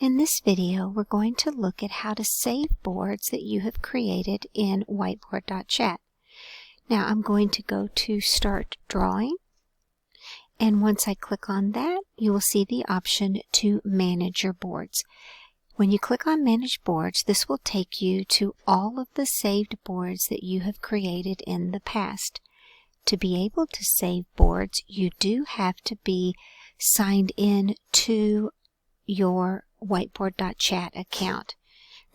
In this video, we're going to look at how to save boards that you have created in Whiteboard.chat. Now I'm going to go to Start Drawing, and once I click on that, you will see the option to manage your boards. When you click on Manage Boards, this will take you to all of the saved boards that you have created in the past. To be able to save boards, you do have to be signed in to your Whiteboard.chat account.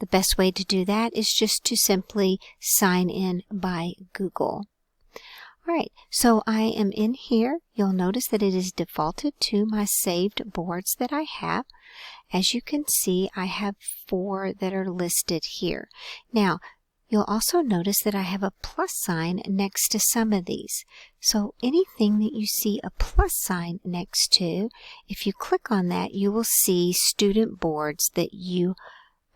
The best way to do that is just to simply sign in by Google. Alright, so I am in here. You'll notice that it is defaulted to my saved boards that I have. As you can see, I have 4 that are listed here. Now, you'll also notice that I have a plus sign next to some of these. So anything that you see a plus sign next to, if you click on that, you will see student boards that you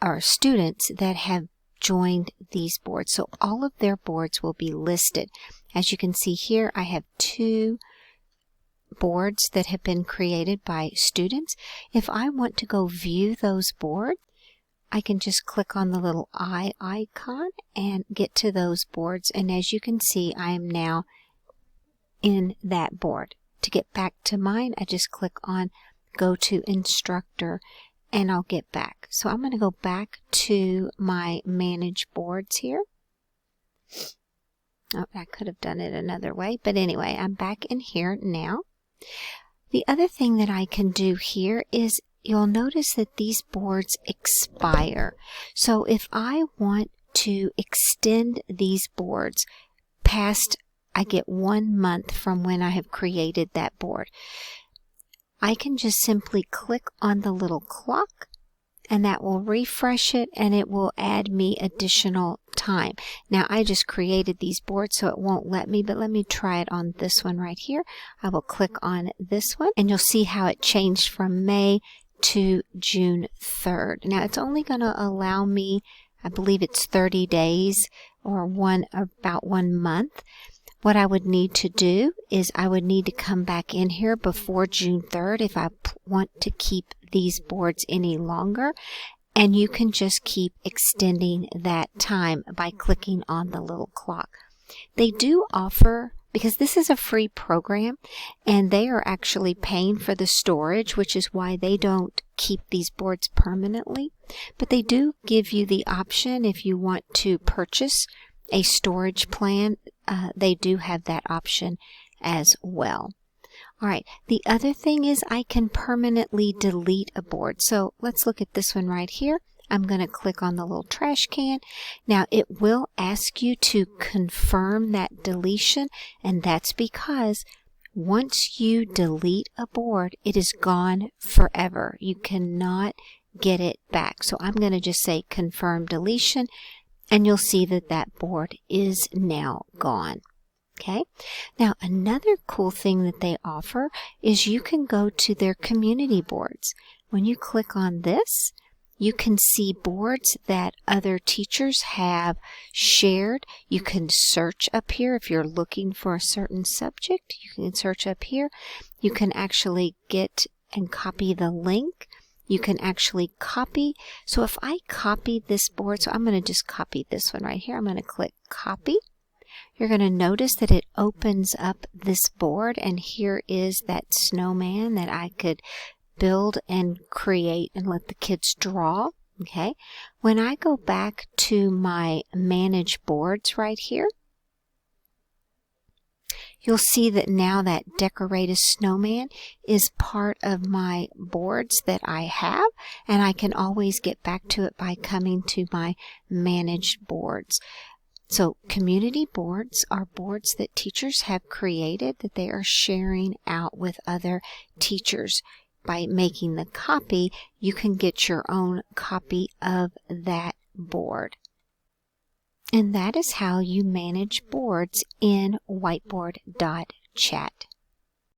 are students that have joined these boards. So all of their boards will be listed. As you can see here, I have 2 boards that have been created by students. If I want to go view those boards, I can just click on the little eye icon and get to those boards. And as you can see, I am now in that board. To get back to mine, I just click on Go to Instructor and I'll get back. So I'm going to go back to my Manage Boards here. Oh, I could have done it another way, but anyway, I'm back in here now. The other thing that I can do here is you'll notice that these boards expire. So if I want to extend these boards past, I get 1 month from when I have created that board, I can just simply click on the little clock and that will refresh it and it will add me additional time. Now I just created these boards so it won't let me, but let me try it on this one right here. I will click on this one and you'll see how it changed from May to June 3rd. Now it's only going to allow me, I believe it's 30 days or about 1 month. What I would need to do is I would need to come back in here before June 3rd if I want to keep these boards any longer. And you can just keep extending that time by clicking on the little clock. They do offer, because this is a free program, and they are actually paying for the storage, which is why they don't keep these boards permanently. But they do give you the option if you want to purchase a storage plan. They do have that option as well. Alright, the other thing is I can permanently delete a board. So let's look at this one right here. I'm going to click on the little trash can. Now it will ask you to confirm that deletion, and that's because once you delete a board, it is gone forever. You cannot get it back. So I'm going to just say confirm deletion, and you'll see that that board is now gone. Okay. Now another cool thing that they offer is you can go to their community boards. When you click on this, you can see boards that other teachers have shared. You can search up here if you're looking for a certain subject. You can search up here. You can actually get and copy the link. You can actually copy. So if I copy this board, so I'm going to just copy this one right here. I'm going to click copy. You're going to notice that it opens up this board, and here is that snowman that I could build and create and let the kids draw. Okay. When I go back to my Manage Boards right here, you'll see that now that decorated snowman is part of my boards that I have, and I can always get back to it by coming to my Managed Boards. So community boards are boards that teachers have created that they are sharing out with other teachers. By making the copy, you can get your own copy of that board. And that is how you manage boards in Whiteboard.chat.